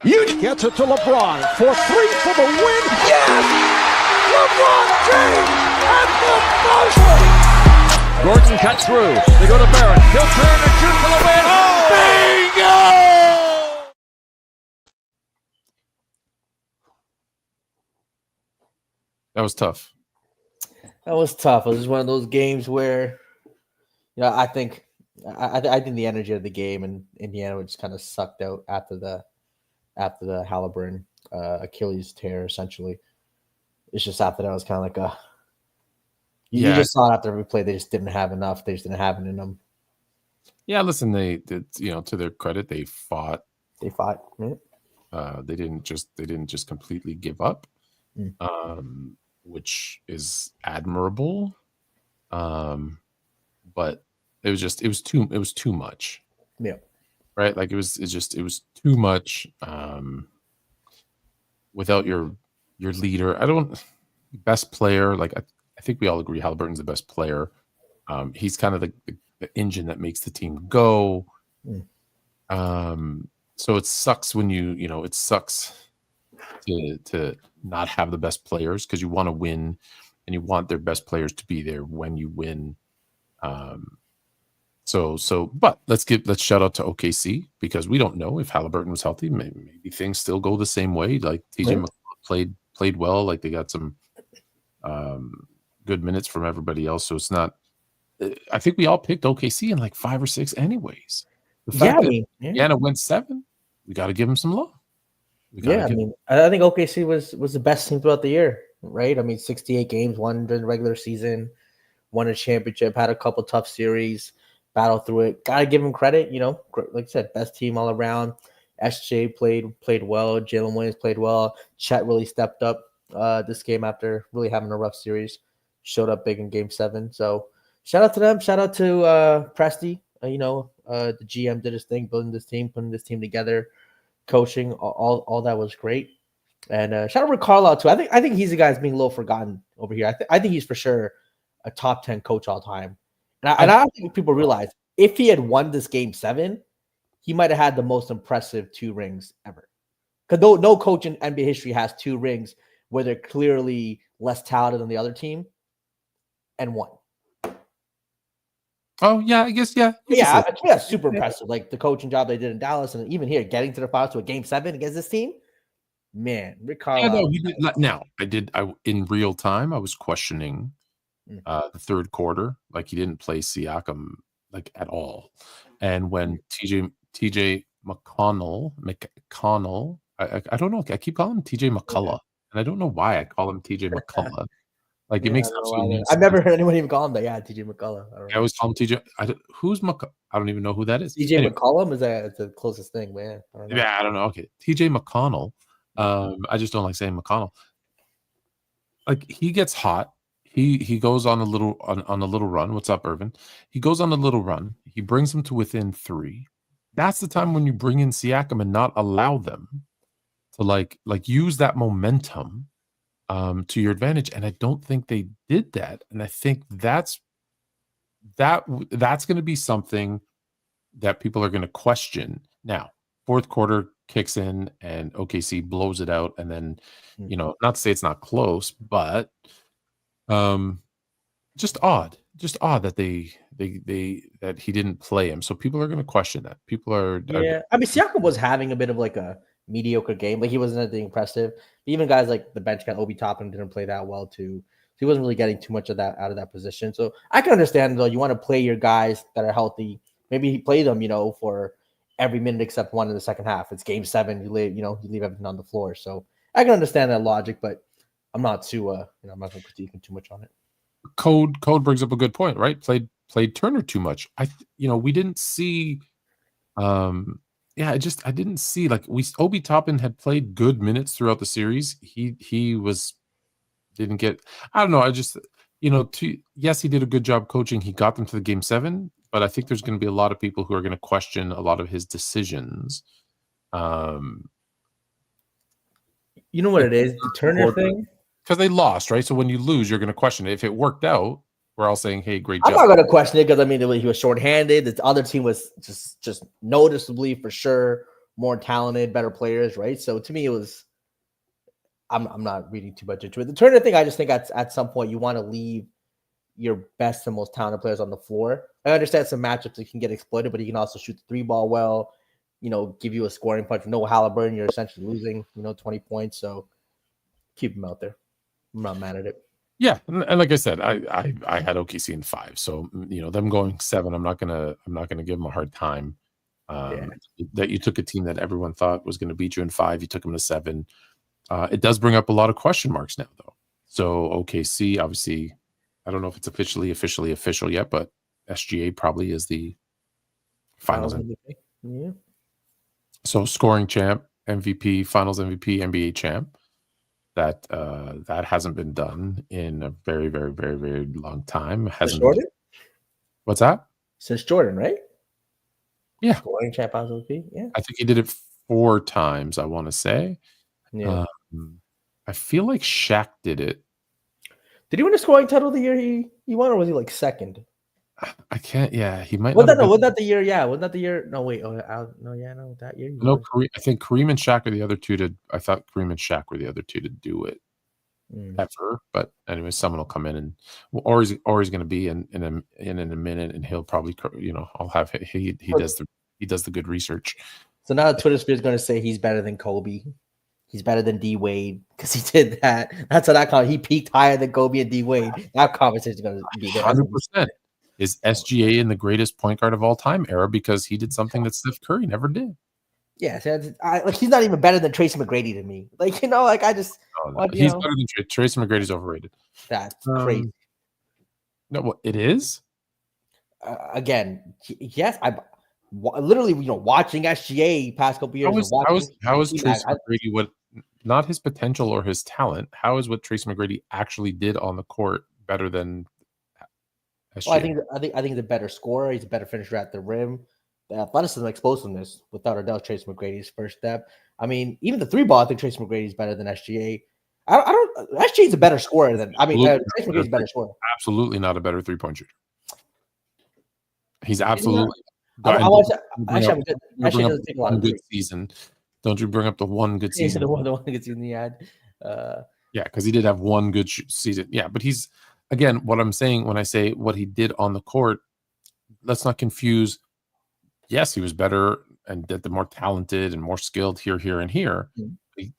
Huge gets it to LeBron for three for the win. Yes! LeBron James at the buzzer! Gordon cuts through. They go to Barrett. He'll turn and shoot for the win. Oh! Bingo! That was tough. That was tough. It was one of those games where, I think the energy of the game and Indiana was just kind of sucked out after the Halliburton Achilles tear. Essentially, it's just after that it was kind of like you just saw it after every play. They just didn't have enough. They just didn't have it in them. Yeah, listen, they did. To their credit, they fought. Right? They didn't just completely give up. Which is admirable, but it was too much. Yeah, right. Like it was too much. Without your leader, best player. Like I think we all agree, Halliburton's the best player. He's kind of the engine that makes the team go. So it sucks when it sucks to not have the best players because you want to win and you want their best players to be there when you win. But let's shout out to OKC because we don't know if Halliburton was healthy. Maybe things still go the same way. Like TJ McConnell played well. Like they got some good minutes from everybody else. So it's not. I think we all picked OKC in like 5 or 6 anyways. The fact that Indiana went 7, we got to give them some love. I think OKC was the best team throughout the year, right? 68 games, won during the regular season, won a championship, had a couple tough series, battled through it. Gotta give them credit, like I said, best team all around. SJ played well, Jalen Williams played well. Chet really stepped up this game after really having a rough series. Showed up big in Game 7. So shout out to them. Shout out to Presti. The GM did his thing, building this team, putting this team together. Coaching, all that was great, and shout out to Carlisle too. I think he's the guy that's being a little forgotten over here. I think he's for sure a top 10 coach all time, and I don't think people realize if he had won this Game 7, he might have had the most impressive 2 rings ever. Because no coach in NBA history has 2 rings where they're clearly less talented than the other team, and won. Oh yeah, I guess yeah. That's super impressive. Like the coaching job they did in Dallas, and even here, getting to the finals to a Game 7 against this team. Man, Rick Carlisle. Now I in real time I was questioning the third quarter. Like he didn't play Siakam like at all, and when TJ McConnell, I don't know. I keep calling him TJ McCullough, and I don't know why I call him TJ McCullough. Like it makes absolutely no sense. I've never heard anyone even call him that. Yeah, TJ McCullough. I always call him TJ. Who's McCullough? I don't even know who that is. TJ McCollum is the closest thing, man. I don't know. Okay, TJ McConnell. I just don't like saying McConnell. Like he gets hot. He goes on a little run. What's up, Irvin? He goes on a little run. He brings them to within 3. That's the time when you bring in Siakam and not allow them to like use that momentum to your advantage. And I don't think they did that. And I think that's going to be something that people are going to question. Now, fourth quarter kicks in and OKC blows it out. And then, not to say it's not close, but just odd that that he didn't play him. So people are going to question that. People are. Siakam was having a bit of like a mediocre game. Like he wasn't anything impressive. Even guys like the bench guy Obi Toppin didn't play that well too. So he wasn't really getting too much of that out of that position. So I can understand though. You want to play your guys that are healthy. Maybe he played them, for every minute except one in the second half. It's Game 7. You leave everything on the floor. So I can understand that logic, but I'm not too. I'm not going to critique him too much on it. Code brings up a good point, right? Played Turner too much. We didn't see. I didn't see Obi Toppin had played good minutes throughout the series. He didn't get. I don't know. I just yes, he did a good job coaching. He got them to the Game 7, but I think there's going to be a lot of people who are going to question a lot of his decisions. You know what it is? The Turner thing. Because they lost, right? So when you lose, you're going to question it. If it worked out, we're all saying, "Hey, great job." I'm not going to question it because he was shorthanded. The other team was just noticeably for sure more talented, better players, right? So to me, it was. I'm not reading too much into it. The Turner thing, I just think at some point you want to leave your best and most talented players on the floor. I understand some matchups that can get exploited, but he can also shoot the three ball well. Give you a scoring punch. No Halliburton, you're essentially losing. 20 points. So keep him out there. I'm not mad at it. Yeah, and like I said, I had OKC in 5, so them going 7, I'm not gonna give them a hard time. That you took a team that everyone thought was going to beat you in 5, you took them to 7. It does bring up a lot of question marks now, though. So OKC, obviously, I don't know if it's officially official yet, but SGA probably is the finals MVP. Yeah. So scoring champ, MVP, finals MVP, NBA champ. That hasn't been done in a very, very, very, very long time. Since Jordan? What's that? Since Jordan, right? Yeah. Scoring champ MVP. Yeah. I think he did it 4 times, I want to say. Yeah. I feel like Shaq did it. Did he win a scoring title the year he won, or was he like second? I can't. Yeah, he might. Wasn't that the year? Yeah, wasn't that the year? No, wait. That year. No, I think Kareem and Shaq are the other two to. I thought Kareem and Shaq were the other two to do it ever. But anyway, someone will come in and or he's going to be in a minute, and he'll probably I'll have he does the good research. So now Twitter sphere is going to say he's better than Kobe. He's better than D Wade because he did that. That's what I call it. He peaked higher than Kobe and D Wade. That conversation is going to be there. 100%. Is SGA in the greatest point guard of all time era because he did something that Steph Curry never did? Yes, he's not even better than Tracy McGrady to me. He's better than Tracy McGrady's overrated. That's crazy. No, it is. Again, yes, I literally watching SGA past couple years. How is Tracy McGrady not his potential or his talent? How is what Tracy McGrady actually did on the court better than SGA? Well, I think he's a better scorer. He's a better finisher at the rim. The athleticism, explosiveness, without a doubt, Tracy McGrady's first step. I mean, even the 3 ball, I think Tracy McGrady is better than SGA. SGA is a better scorer than Tracy McGrady is a better scorer. Absolutely not a better 3-point shooter. He's absolutely. Actually doesn't take a lot of good season. Don't you bring up the one good season? The one good season he had. Yeah, because he did have one good season. Yeah, but he's again what I'm saying when I say what he did on the court. Let's not confuse. Yes, he was better and the more talented and more skilled here, and here.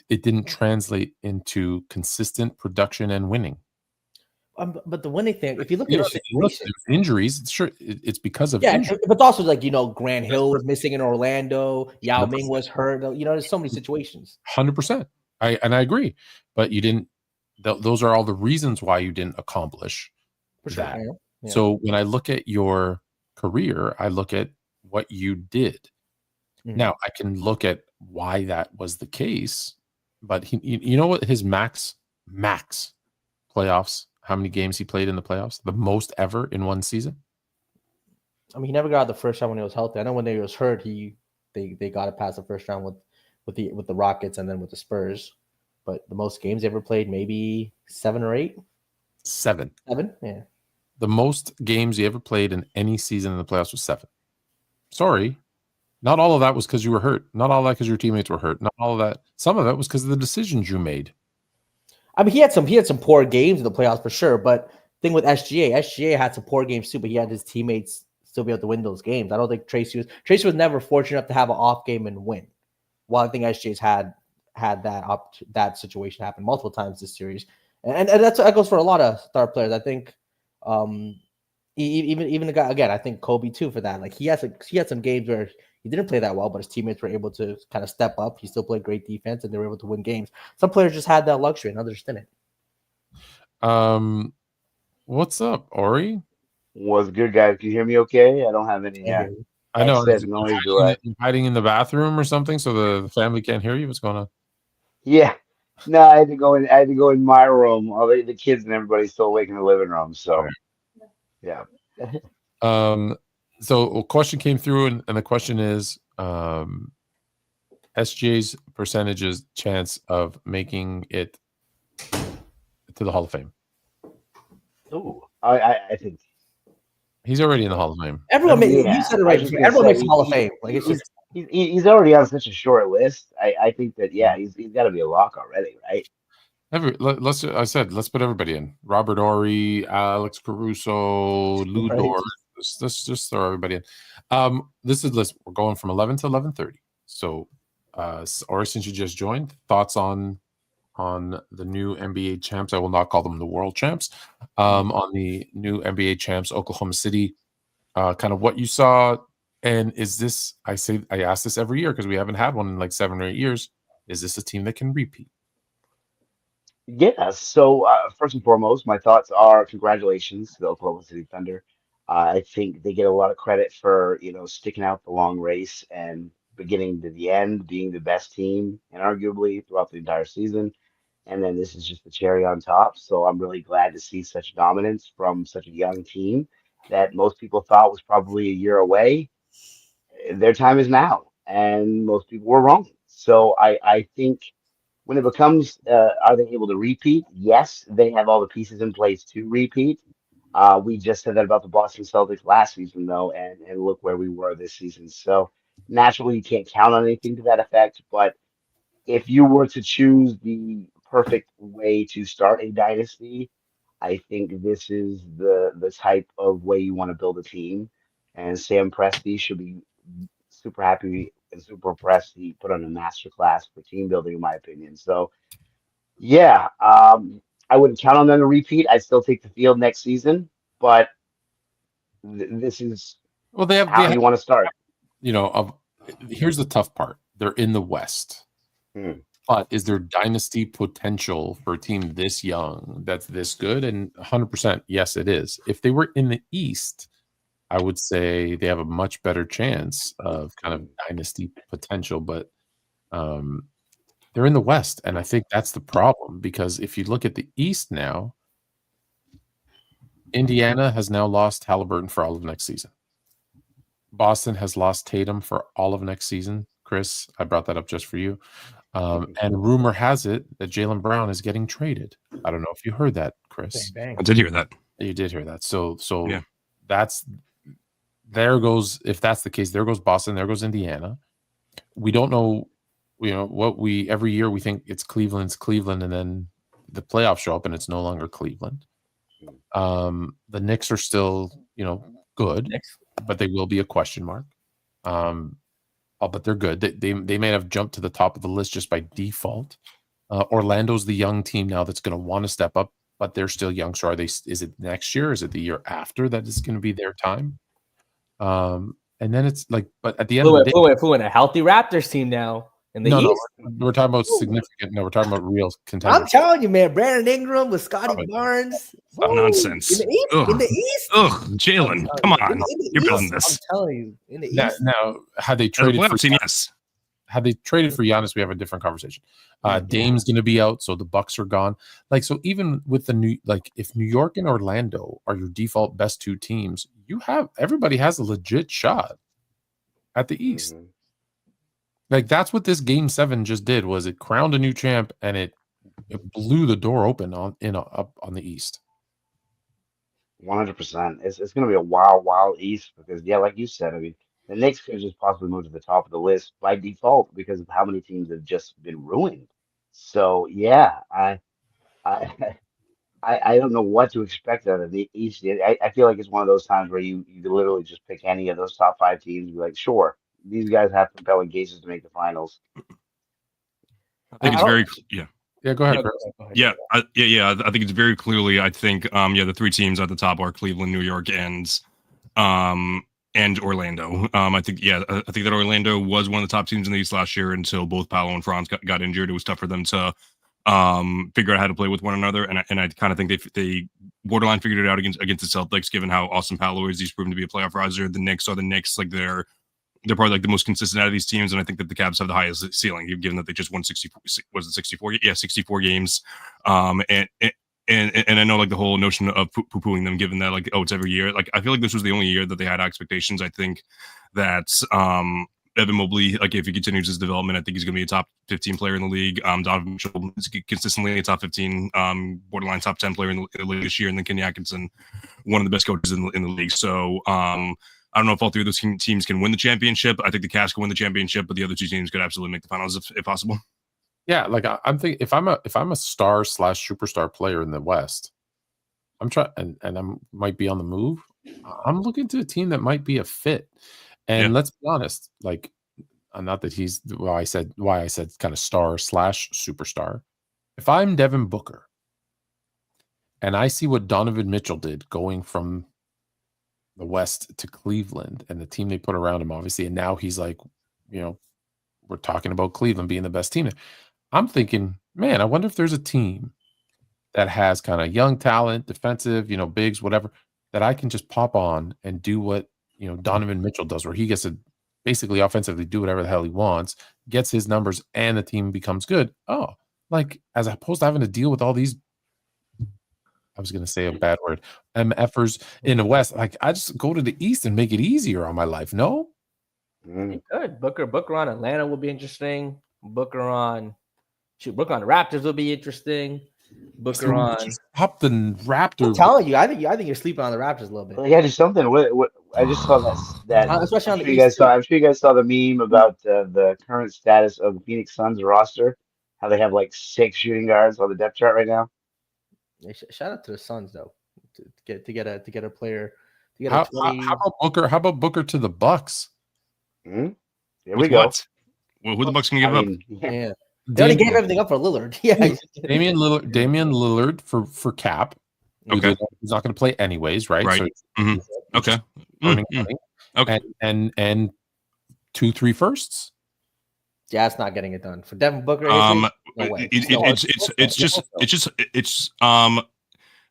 It didn't translate into consistent production and winning. But the winning thing, if you look at the situation, injuries, it's because of injuries. But also Grant Hill was missing in Orlando, Yao Ming was hurt. There's so many situations. 100%. I agree, but you didn't. Those are all the reasons why you didn't accomplish that. Sure. Yeah. So when I look at your career, I look at what you did. Now I can look at why that was the case, but you know what his max playoffs. How many games he played in the playoffs? The most ever in one season. I mean, he never got the first round when he was healthy. I know when he was hurt, they got it past the first round with the Rockets and then with the Spurs. But the most games he ever played, maybe 7 or 8. 7. 7, yeah. The most games he ever played in any season in the playoffs was 7. Sorry, not all of that was because you were hurt. Not all of that because your teammates were hurt. Not all of that. Some of that was because of the decisions you made. I mean, he had some poor games in the playoffs for sure. But thing with SGA had some poor games too. But he had his teammates still be able to win those games. I don't think Tracy was never fortunate enough to have an off game and win. While I think SGA's had that situation happen multiple times this series, and that goes for a lot of star players. I think, even the guy again. I think Kobe too for that. Like he had some games where he didn't play that well, but his teammates were able to kind of step up. He still played great defense, and they were able to win games. Some players just had that luxury, and others didn't. What's up, Ori? What's good, guys? Can you hear me okay? I don't have any. I know. You're hiding in the bathroom or something so the family can't hear you? What's going on? Yeah. No, I had to go in my room. All the kids and everybody's still awake in the living room. So, yeah. So a question came through, and the question is SGA's percentages chance of making it to the Hall of Fame. Oh, I think he's already in the Hall of Fame. You said it right. Everyone makes the Hall of Fame. Like it's just he's already on such a short list. I think that he's got to be a lock already, right? Let's put everybody in. Robert Ory, Alex Caruso, Lou Right. Dort. Let's just throw everybody in. This is list. We're going from 11 to 11:30. So, Ori, since you just joined, thoughts on the new NBA champs? I will not call them the world champs. On the new NBA champs, Oklahoma City. Kind of what you saw, and is this? I ask this every year because we haven't had one in like 7 or 8 years. Is this a team that can repeat? Yeah. So first and foremost, my thoughts are congratulations to the Oklahoma City Thunder. I think they get a lot of credit for sticking out the long race and beginning to the end, being the best team and arguably throughout the entire season. And then this is just the cherry on top. So I'm really glad to see such dominance from such a young team that most people thought was probably a year away. Their time is now, and most people were wrong. So I think when it becomes, are they able to repeat? Yes, they have all the pieces in place to repeat. We just said that about the Boston Celtics last season, though, and look where we were this season. So naturally, you can't count on anything to that effect. But if you were to choose the perfect way to start a dynasty, I think this is the type of way you want to build a team. And Sam Presti should be super happy and super impressed. He put on a master class for team building, in my opinion. So yeah, I wouldn't count on them to repeat. I'd still take the field next season, but this is Well, they how have you want to start. here's the tough part. They're in the West. Hmm. But is there dynasty potential for a team this young that's this good? And 100%, yes, it is. If they were in the East, I would say they have a much better chance of kind of dynasty potential. But they're in the West, and I think that's the problem because if you look at the East now, Indiana has now lost Halliburton for all of next season. Boston has lost Tatum for all of next season. Chris, I brought that up just for you. And rumor has it that Jaylen Brown is getting traded. I don't know if you heard that, Chris. Bang, bang. I did hear that. You did hear that. So Yeah. there goes, if that's the case, there goes Boston, there goes Indiana. We don't know, every year we think it's Cleveland's Cleveland, and then the playoffs show up and it's no longer Cleveland. The Knicks are still, good, but they will be a question mark. But they're good. They may have jumped to the top of the list just by default. Orlando's the young team now that's going to want to step up, but they're still young. So is it next year? Is it the year after that is going to be their time? And then it's like, but at the end of the day, Fluent, a healthy Raptors team now in the East. We're talking about significant. No, we're talking about real contenders. I'm telling you, man, Brandon Ingram with Scotty Barnes. Nonsense. In the East? Ugh, Jalen, come on. You're building this. I'm telling you, in the Now, East. now, had they traded for team, yes. Had they traded for Giannis, we have a different conversation. Dame's going to be out, so the Bucks are gone. So even with if New York and Orlando are your default best two teams, everybody has a legit shot at the East. Mhm. That's what this Game 7 just did. Was it crowned a new champ and it blew the door open up on the East. 100%. It's going to be a wild East because, yeah, like you said, I mean, the Knicks could just possibly move to the top of the list by default because of how many teams have just been ruined. So, yeah, I don't know what to expect out of the East. I feel like it's one of those times where you literally just pick any of those top 5 teams and be like, sure, these guys have compelling cases to make the finals. I think it's very Yeah, go ahead. Yeah, I think it's very clearly. I think the 3 teams at the top are Cleveland, New York, and Orlando. I think that Orlando was one of the top teams in the East last year until both Paolo and Franz got injured. It was tough for them to figure out how to play with one another, and I kind of think they borderline figured it out against the Celtics, given how awesome Paolo is. He's proven to be a playoff riser. The Knicks are the Knicks, they're probably the most consistent out of these teams, and I think that the Cavs have the highest ceiling, given that they just won 64? Yeah, 64 games. And I know the whole notion of poo-pooing them, given that it's every year. I feel like this was the only year that they had expectations. I think that Evan Mobley, if he continues his development, I think he's going to be a top 15 player in the league. Donovan Mitchell is consistently a top 15, borderline top 10 player in the league this year, and then Kenny Atkinson, one of the best coaches in the league. So I don't know if all three of those teams can win the championship. I think the Cavs can win the championship, but the other two teams could absolutely make the finals if possible. Yeah, like I'm thinking if I'm a star/superstar player in the West, I'm trying and I'm might be on the move. I'm looking to a team that might be a fit. And let's be honest, like not that he's why I said kind of star/superstar. If I'm Devin Booker and I see what Donovan Mitchell did going from the West to Cleveland and the team they put around him, obviously, and now he's like, we're talking about Cleveland being the best team. I'm thinking, man, I wonder if there's a team that has kind of young talent, defensive, bigs, whatever, that I can just pop on and do what, Donovan Mitchell does, where he gets to basically offensively do whatever the hell he wants, gets his numbers, and the team becomes good. Oh, like as opposed to having to deal with all these, I was going to say a bad word, MFers in the West. Like I just go to the East and make it easier on my life. No? You could. Booker on Atlanta will be interesting. Booker on the Raptors will be interesting. Booker on up the Raptors. I'm telling you, I think you're sleeping on the Raptors a little bit. Well, yeah, just something. What I just saw that especially on I'm the sure you guys East. saw. I'm sure you guys saw the meme about the current status of the Phoenix Suns roster. How they have like 6 shooting guards on the depth chart right now. Shout out to the Suns though, to get a player. To get how, a 20... how about Booker? How about Booker to the Bucks? There we go. Well, who the Bucks can give up? Yeah. They already gave everything up for Lillard. Yeah, Damian Lillard for Cap. Okay, he's not going to play anyways, right? Right. So okay. Okay. And 2-3 firsts. Yeah, it's not getting it done for Devin Booker. No way.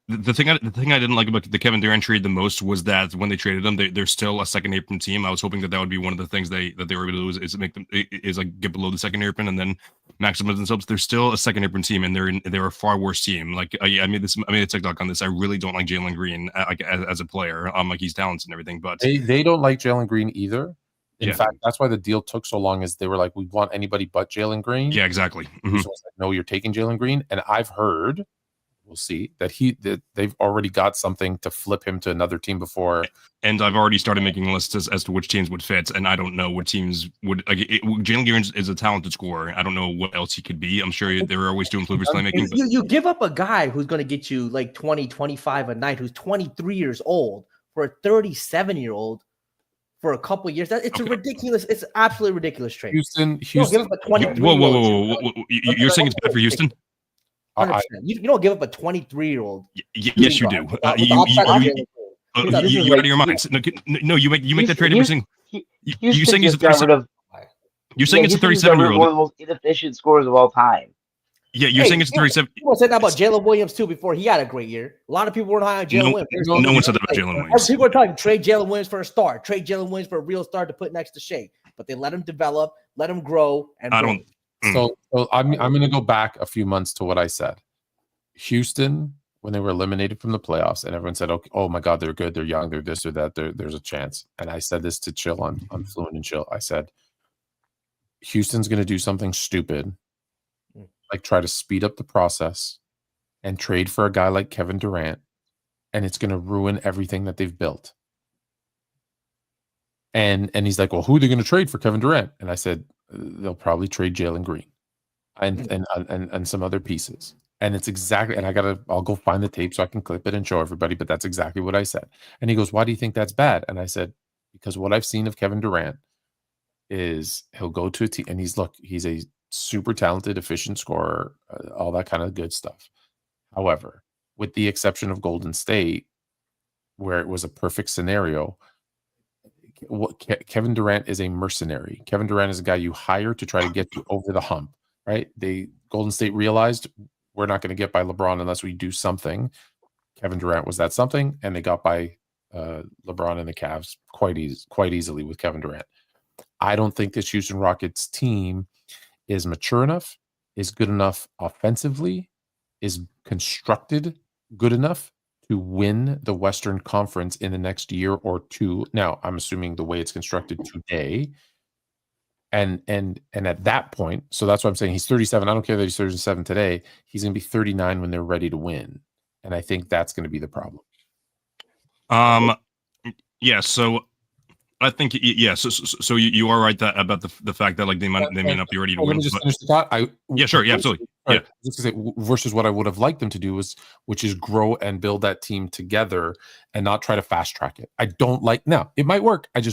The thing I didn't like about the Kevin Durant trade the most was that when they traded them, they're still a second apron team. I was hoping that would be one of the things that they were able to do is make them like get below the second apron and then maximize themselves. They're still a second apron team, and they're a far worse team. Like I made a TikTok on this. I really don't like Jalen Green as a player. Like he's talented and everything, but they don't like Jalen Green either. In fact, that's why the deal took so long. Is they were like, we want anybody but Jalen Green. Yeah, exactly. So I was like, no, you're taking Jalen Green, and I've heard. We'll see that they've already got something to flip him to another team before. And I've already started making lists as to which teams would fit, and I don't know what teams would. Jalen Green is a talented scorer. I don't know what else he could be. I'm sure there are ways to improve his playmaking. You give up a guy who's going to get you like 20, 25 a night, who's 23 years old for a 37-year-old for a couple of years. It's a ridiculous. It's absolutely ridiculous trade. Houston. Give up a 23. Whoa! You're saying it's bad for Houston? 100%. You don't give up a 23-year-old. Yes, you do. You're out of your mind. No, you make that trade every single. You're saying he's a 37. You're saying it's a 37-year-old. One of the most inefficient scorers of all time. Yeah, you're saying it's a 37. People said that about Jalen Williams too before he had a great year. A lot of people weren't high on Jalen Williams. No one said that about Jalen Williams. People are talking trade Jalen Williams for a star, trade Jalen Williams for a real star to put next to Shea, but they let him develop, let him grow. And I don't. So I'm going to go back a few months to what I said. Houston, when they were eliminated from the playoffs, and everyone said, "Okay, oh my God, they're good, they're young, they're this or that, there's a chance." And I said this to Chill on Fluent and Chill. I said, Houston's going to do something stupid, like try to speed up the process and trade for a guy like Kevin Durant, and it's going to ruin everything that they've built. And he's like, "Well, who are they going to trade for Kevin Durant?" And I said, "They'll probably trade Jalen Green and some other pieces." And it's exactly, and I'll go find the tape so I can clip it and show everybody, but that's exactly what I said. And he goes, "Why do you think that's bad?" And I said, because what I've seen of Kevin Durant is he'll go to a team, and he's a super talented, efficient scorer, all that kind of good stuff. However, with the exception of Golden State, where it was a perfect scenario, Kevin Durant is a mercenary. Kevin Durant is a guy you hire to try to get you over the hump, right? Golden State realized, we're not going to get by LeBron unless we do something. Kevin Durant was that something, and they got by LeBron and the Cavs quite easily with Kevin Durant. I don't think this Houston Rockets team is mature enough, is good enough offensively, is constructed good enough to win the Western Conference in the next year or two. Now, I'm assuming the way it's constructed today. And at that point, so that's why I'm saying he's 37. I don't care that he's 37 today. He's going to be 39 when they're ready to win. And I think that's going to be the problem. Yeah, so I think yeah. So you are right about the fact that like they may not be ready to Let win. me just But finish the thought. yeah, sure, yeah, absolutely, yeah. Just to say, versus what I would have liked them to do which is grow and build that team together and not try to fast track it. I don't like now. It might work. I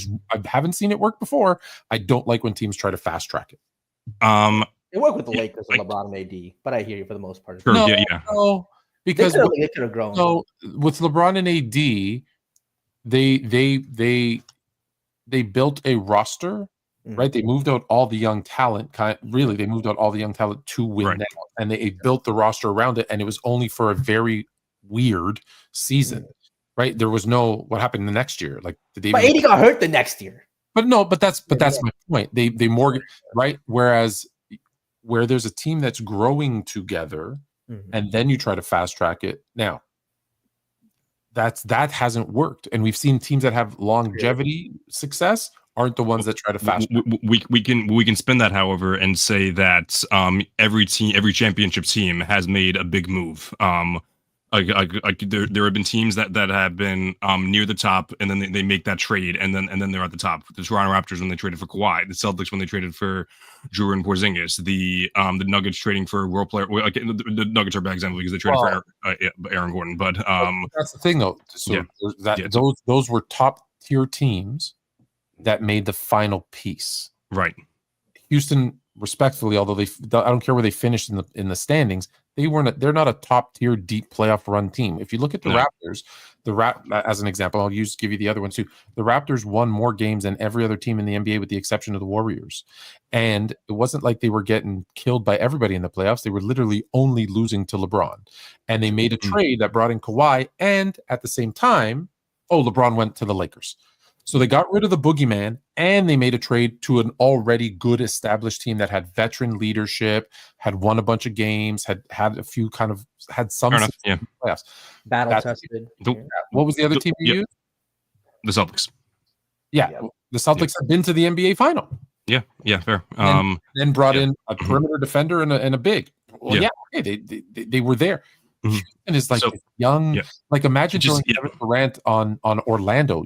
haven't seen it work before. I don't like when teams try to fast track it. It worked with the Lakers and LeBron and AD, but I hear you for the most part. Sure, No, yeah. no, because they could have grown. so with LeBron and AD, they built a roster, right? They moved out all the young talent. They moved out all the young talent to win now, and they built the roster around it. And it was only for a very weird season, right? There was no what happened the next year. Like, but AD got hurt the next year. But that's my point. They mortgage, right? Whereas where there's a team that's growing together, and then you try to fast track it now. That hasn't worked, and we've seen teams that have longevity success aren't the ones that try to fast. We can spin that, however, and say that every championship team has made a big move. There have been teams that have been near the top, and then they make that trade, and then they're at the top. The Toronto Raptors when they traded for Kawhi, the Celtics when they traded for Drew and Porzingis, the Nuggets trading for role player. Well, the Nuggets are a bad example because they traded for Aaron Gordon, but that's the thing though. So those were top tier teams that made the final piece. Right. Houston, respectfully, although I don't care where they finished in the standings, they're not a top tier deep playoff run team. If you look at the Raptors, as an example, I'll give you the other one too. The Raptors won more games than every other team in the NBA with the exception of the Warriors. And it wasn't like they were getting killed by everybody in the playoffs. They were literally only losing to LeBron. And they made a trade that brought in Kawhi, and at the same time, LeBron went to the Lakers. So they got rid of the boogeyman, and they made a trade to an already good established team that had veteran leadership, had won a bunch of games, had a few had some playoffs. Battle tested. What was the other team you used? The Celtics. Yeah, the Celtics have been to the NBA final. Yeah, fair. Then brought in a perimeter defender and a big. Well, they were there. And is like young. Like imagine throwing Kevin Durant on Orlando.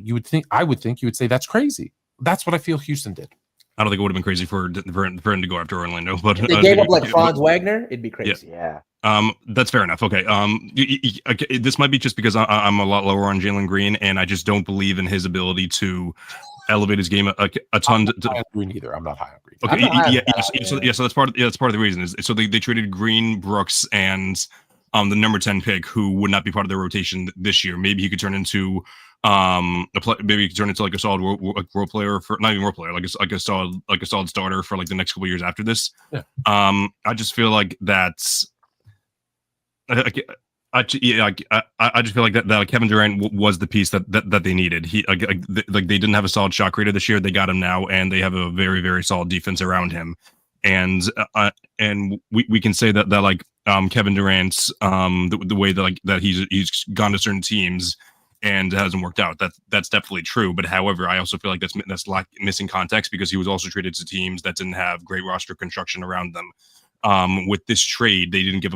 I would think you would say that's crazy. That's what I feel Houston did. I don't think it would have been crazy for him to go after Orlando, but if they gave up like Franz Wagner, it'd be crazy. Yeah. That's fair enough. Okay. This might be just because I'm a lot lower on Jalen Green, and I just don't believe in his ability to elevate his game a ton. I'm not high on Green either. I'm not high on Green. Okay. So that's part of the reason is so they traded Green, Brooks, and the number 10 pick, who would not be part of their rotation this year. Maybe he could turn into like a solid role player for not even role player, like a solid starter for like the next couple of years after this. Yeah. I just feel like that's. I just feel like that Kevin Durant was the piece that they needed. They didn't have a solid shot creator this year. They got him now, and they have a very, very solid defense around him. And we can say that like Kevin Durant's the way that he's gone to certain teams and it hasn't worked out. That's definitely true. But however, I also feel like that's missing context because he was also traded to teams that didn't have great roster construction around them. With this trade, they didn't give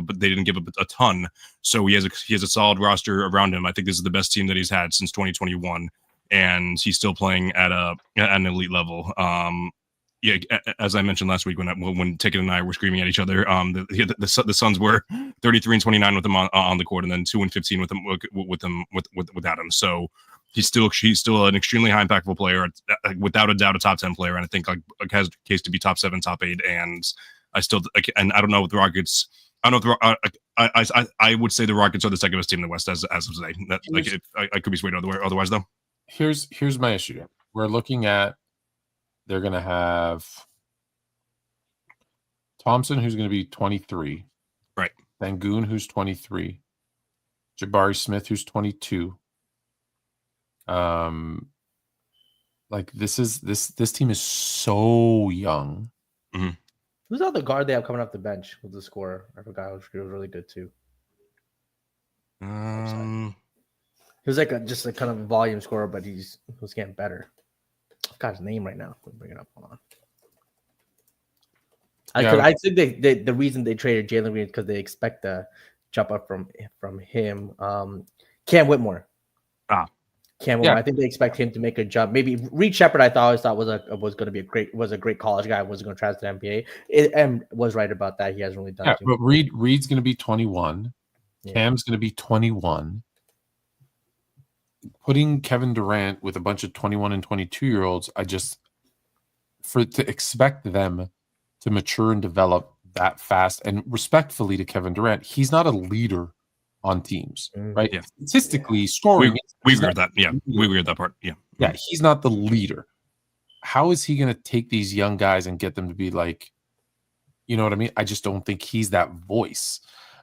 up a ton. So he has a solid roster around him. I think this is the best team that he's had since 2021, and he's still playing at an elite level. As I mentioned last week when Ticket and I were screaming at each other, the Suns were 33-29 with him on the court, and then 2-15 without him. So he's still an extremely high impactful player, without a doubt a top 10 player, and I think like has a case to be top 7, top 8. And I don't know if the Rockets. I don't know if I would say the Rockets are the second best team in the West as of today. I could be swayed otherwise though. Here's my issue. We're looking at. They're going to have Thompson, who's going to be 23. Right. Bangoon, who's 23. Jabari Smith, who's 22. Like this team is so young. Mm-hmm. Who's the other guard they have coming off the bench with the scorer? I forgot. He was really good too. He was like just a kind of volume scorer, but he was getting better. I forgot his name right now. Let me bring it up. Hold on. I think the reason they traded Jalen Green is because they expect a jump up from him. Cam Whitmore. Campbell, Yeah. I think they expect him to make a jump. Maybe Reed Shepard, I always thought was going to be a great college guy. Wasn't going to transfer to the NBA. And was right about that. He hasn't really done too but much. Reed's going to be 21. Yeah. Cam's going to be 21. Putting Kevin Durant with a bunch of 21 and 22-year-olds, to expect them to mature and develop that fast, and respectfully to Kevin Durant, he's not a leader on teams, right? Yeah. Statistically, scoring. We agree with that. Yeah, we agree with that part. Yeah. Yeah, he's not the leader. How is he going to take these young guys and get them to be like, you know what I mean? I just don't think he's that voice.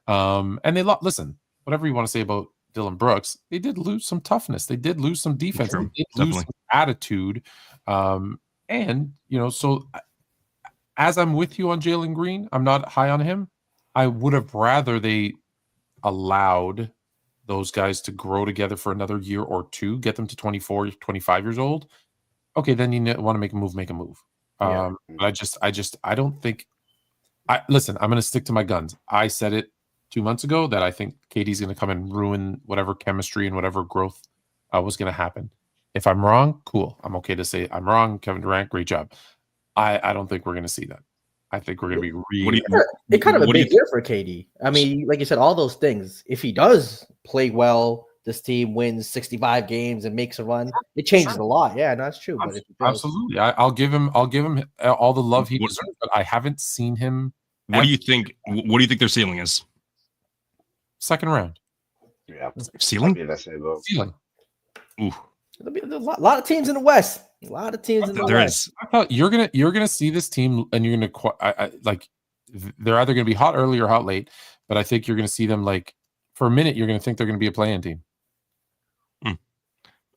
And they listen, whatever you want to say about Dylan Brooks, they did lose some toughness. They did lose some defense. True. They did lose some attitude. And, so as I'm with you on Jalen Green, I'm not high on him. I would have rather they allowed those guys to grow together for another year or two, get them to 24, 25 years old. Okay, then you want to make a move, make a move. Yeah. But I don't think listen, I'm going to stick to my guns. I said it 2 months ago that I think KD's going to come and ruin whatever chemistry and whatever growth was going to happen. If I'm wrong, cool. I'm okay to say I'm wrong. Kevin Durant, great job. I don't think we're going to see that. I think we're going to be really. It's kind of a big year for KD. I mean, like you said, all those things. If he does play well, this team wins 65 games and makes a run. It changes a lot. Yeah, no, that's true. But Absolutely, I'll give him all the love he deserves. But I haven't seen him. What do you think? What do you think their ceiling is? Second round. Yeah. Ceiling. Ceiling. Ooh. There'll be a lot of teams in the West. A lot of teams in the There West. is. I thought you're gonna see this team, and you're gonna like they're either gonna be hot early or hot late. But I think you're gonna see them like for a minute. You're gonna think they're gonna be a play-in team.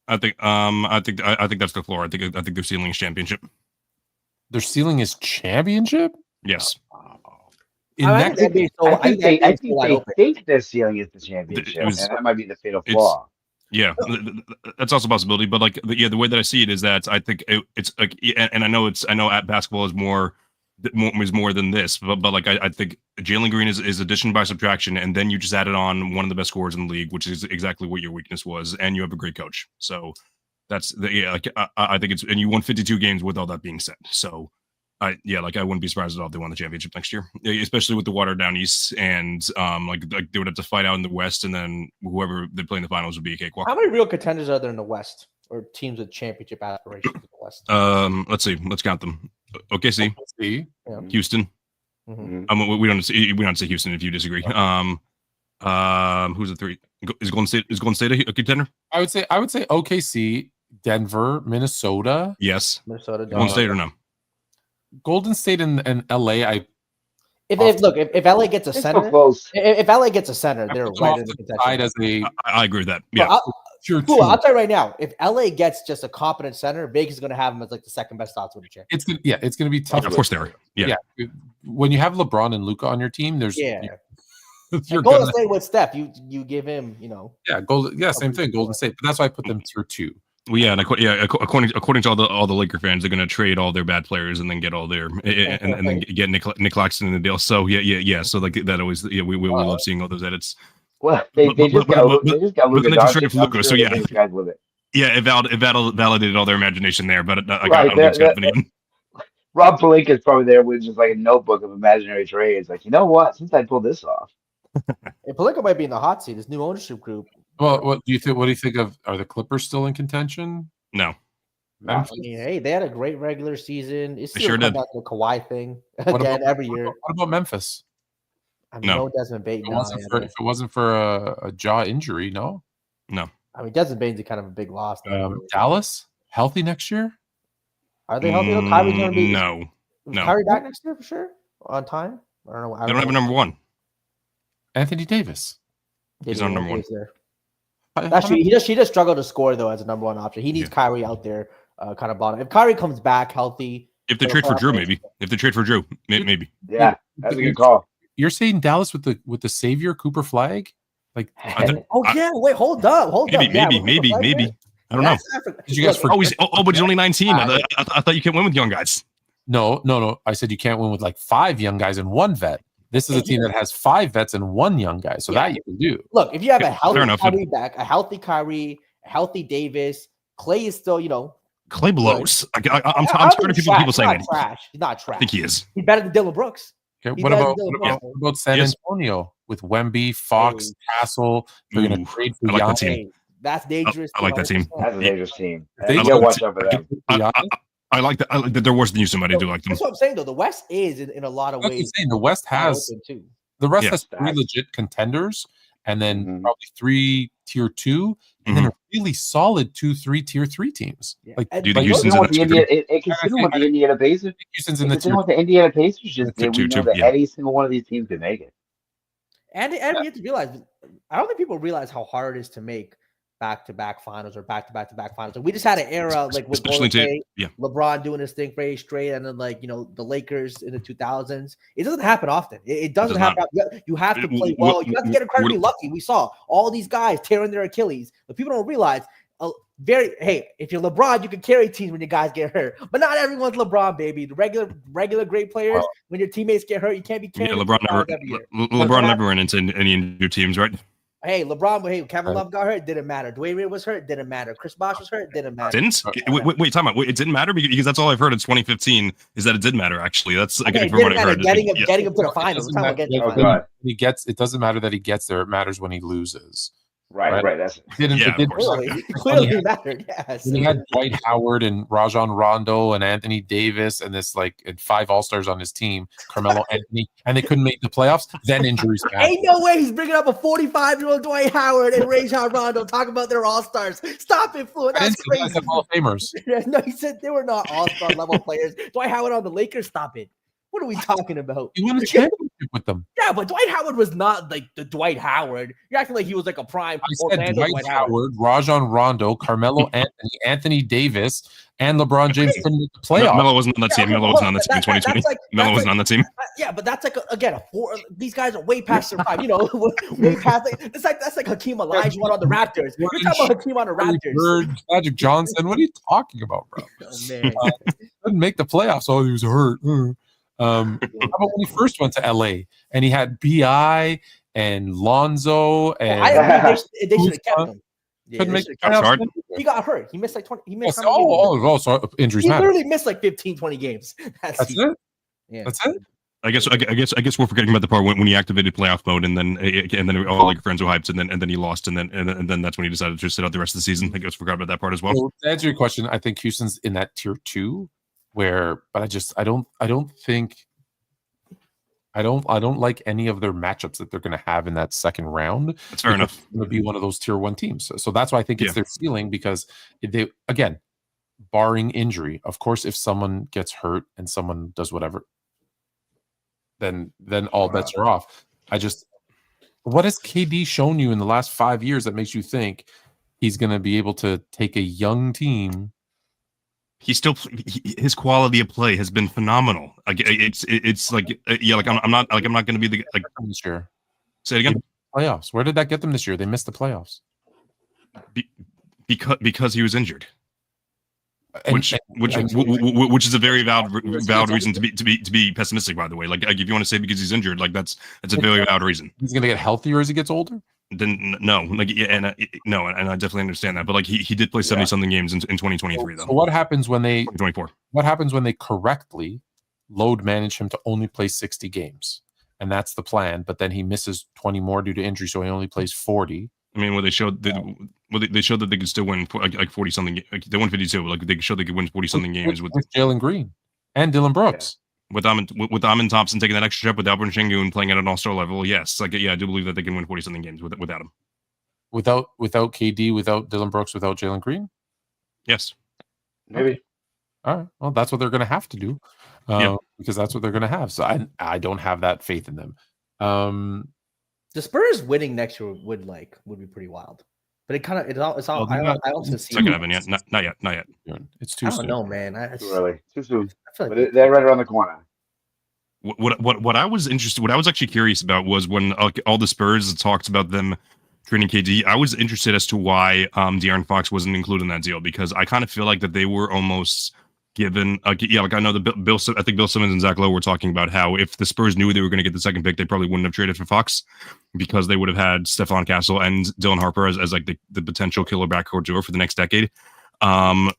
I think that's the floor. I think their ceiling is championship. Their ceiling is championship. Yes. I think they think their ceiling is the championship, and that might be the fatal flaw. Yeah, that's also a possibility. But like, the way that I see it is that I think it's like, and I know at basketball is more than this, but like I think Jalen Green is addition by subtraction, and then you just added on one of the best scorers in the league, which is exactly what your weakness was, and you have a great coach. So that's I think it's, and you won 52 games with all that being said. So I wouldn't be surprised at all if they won the championship next year, especially with the watered down East, and like they would have to fight out in the West, and then whoever they play in the finals would be a cakewalk. How many real contenders are there in the West, or teams with championship aspirations in the West? Let's see. Let's count them. OKC, Houston. Mm-hmm. We don't say Houston if you disagree. Who's the three? Is Golden State a contender? I would say OKC, Denver, Minnesota. Yes. Minnesota. Golden State or no? Golden State and LA. If LA gets a center, if LA gets a center, they're right in the contention. I agree with that. Yeah. I'll tell you right now, if LA gets just a competent center, Vegas is going to have them as like the second best odds winning champ. It's going to be tough. Of course they are. Yeah. When you have LeBron and Luka on your team, there's Golden State with Steph, you give him, same thing. Golden State, but that's why I put them tier 2. Well, yeah, and according to all the Laker fans, they're going to trade all their bad players and then get all their and then get Nick Claxton in the deal. So yeah. So like that always, we love seeing all those edits. Well, they just got Luka Doncic. Luka, so yeah, it validated all their imagination there. But Rob Pelinka is probably there with just like a notebook of imaginary trades. Like, you know what? Since I pulled this off, Pelinka might be in the hot seat. His new ownership group. Well, what do you think? What do you think of? Are the Clippers still in contention? No. I mean, hey, they had a great regular season. It's still sure did. Back to the Kawhi thing again every year. What about Memphis? I mean, no Desmond Bain. If it wasn't for a jaw injury, no. I mean, Desmond Bain's kind of a big loss. Dallas healthy next year? Are they healthy? Kyrie's going to be no. Kyrie back next year for sure on time. I don't know. They don't have a number one. Anthony Davis. He's on number one. Actually, he does struggle to score though as a number one option. He needs Kyrie out there, kind of bottom. If Kyrie comes back healthy, if they trade for Drew, maybe. If they trade for Drew, maybe. Yeah, that's a good call. You're saying Dallas with the savior Cooper Flag? Like, wait, hold up. Maybe. I don't know. Did you guys forget? But he's only 19. I thought you can't win with young guys. No. I said you can't win with like 5 young guys and 1 vet. This is a team that has 5 vets and 1 young guy, so that you can do. Look, if you have a healthy Kyrie back, a healthy Kyrie, healthy Davis. Clay is still, Clay blows. I'm tired of people saying that. Trash. He's not trash. I think he is. He's better than Dylan Brooks. Okay, what about San Antonio with Wemby, Fox, Castle? They're going to trade for I like that team. That's dangerous. I like that team. That's a dangerous team. They gotta watch out for them. I like that. They're worse than you. Somebody do like them. That's what I'm saying, though. The West is in a lot of ways. The West has three legit contenders, and then probably 3 tier 2, and then a really solid 2-3 tier 3 teams. Yeah. Like, do you think Houston's in considering what the Indiana Pacers? Houston's in the tier. What the Indiana Pacers just did, we know that any single one of these teams could make it. And we have to realize, I don't think people realize how hard it is to make back-to-back finals or back-to-back finals. And we just had an era like with Golden State, LeBron doing his thing very straight, and then the Lakers in the 2000s. It doesn't happen often. It doesn't happen. You have to play well. You have to get incredibly lucky. We saw all these guys tearing their Achilles, but people don't realize. If you're LeBron, you can carry teams when your guys get hurt, but not everyone's LeBron, baby. The regular great players, when your teammates get hurt, you can't be carrying. LeBron never ran into any injured teams, right? Hey, Kevin Love got hurt, didn't matter. Dwayne Wade was hurt, didn't matter. Chris Bosh was hurt, didn't matter. Wait, time out. It didn't matter because that's all I've heard in 2015 is that it did matter. Actually, that's what I heard. Getting him to the finals. It doesn't matter that he gets there. It matters when he loses. Right. That's clearly mattered. Yes. He had Dwight Howard and Rajon Rondo and Anthony Davis and and 5 All-Stars on his team, Carmelo Anthony, and they couldn't make the playoffs. Then injuries happened. Ain't no way he's bringing up a 45-year-old Dwight Howard and Rajon Rondo talking about their All-Stars. Stop it, Fluid. That's crazy. Hall of Famers. No, he said they were not All-Star level players. Dwight Howard on the Lakers. Stop it. What are we talking about? He won a championship with them. Yeah, but Dwight Howard was not like the Dwight Howard. You're acting like he was like a prime. I said Dwight Howard, Rajon Rondo, Carmelo Anthony Davis, and LeBron James couldn't make the playoffs. Melo wasn't on that team. Melo wasn't on the team in 2020. Melo wasn't on the team. Yeah, but that's these guys are way past their prime. Way past. That's like Hakeem Olajuwon on the Raptors. You're talking about Hakeem on the Raptors. Magic Johnson. What are you talking about, bro? Oh man, couldn't make the playoffs. Oh, he was hurt. How about when he first went to LA and he had BI and Lonzo and I agree they should have kept him. Couldn't make the playoffs. He got hurt. He missed like 20. He missed. So injuries matter. He literally missed like 15, 20 games. That's it. Yeah. That's it. I guess we're forgetting about the part when he activated playoff mode and then all like friends were hyped and then he lost and then that's when he decided to sit out the rest of the season. I guess forgot about that part as well. So to answer your question, I think Houston's in that tier 2. But I don't like any of their matchups that they're going to have in that second round. That's fair enough. It's going to be one of those tier 1 teams. So that's why I think it's their ceiling, because they, again, barring injury, of course, if someone gets hurt and someone does whatever, then all bets are off. What has KD shown you in the last 5 years that makes you think he's going to be able to take a young team? His quality of play has been phenomenal. Like it's like I'm not going to be the this year. Say it again. Playoffs. Where did that get them this year? They missed the playoffs because he was injured. Which is a very valid reason to be pessimistic. By the way, like if you want to say because he's injured, like that's a very valid reason. He's going to get healthier as he gets older. Then no, and I definitely understand that. But like he did play 70-something games in 2023 though. So what happens when they 2024? What happens when they correctly load manage him to only play 60 games? And that's the plan. But then he misses 20 more due to injury, so he only plays 40. I mean, they showed that they could still win like 40-something. They won 52. Like they showed they could win 40-something games with Jalen Green and Dylan Brooks. Yeah. With Amin Thompson taking that extra step, with Albert Şengün playing at an all-star level, yes, I do believe that they can win 40-something games without him. Without KD, without Dylan Brooks, without Jalen Green? Yes. Maybe. All right. Well, that's what they're going to have to do because that's what they're going to have. So I don't have that faith in them. The Spurs winning next year would be pretty wild. But it's all. I also see. Second heaven yet? Not yet. It's too soon. I don't know, man. Too early. Too soon. I feel But they're right around the corner. What I was actually curious about was when all the Spurs talked about them trading KD. I was interested as to why De'Aaron Fox wasn't included in that deal, because I kind of feel like that they were almost given. Like I know the I think Bill Simmons and Zach Lowe were talking about how if the Spurs knew they were going to get the second pick, they probably wouldn't have traded for Fox because they would have had Stephon Castle and Dylan Harper as like the potential killer backcourt duo for the next decade.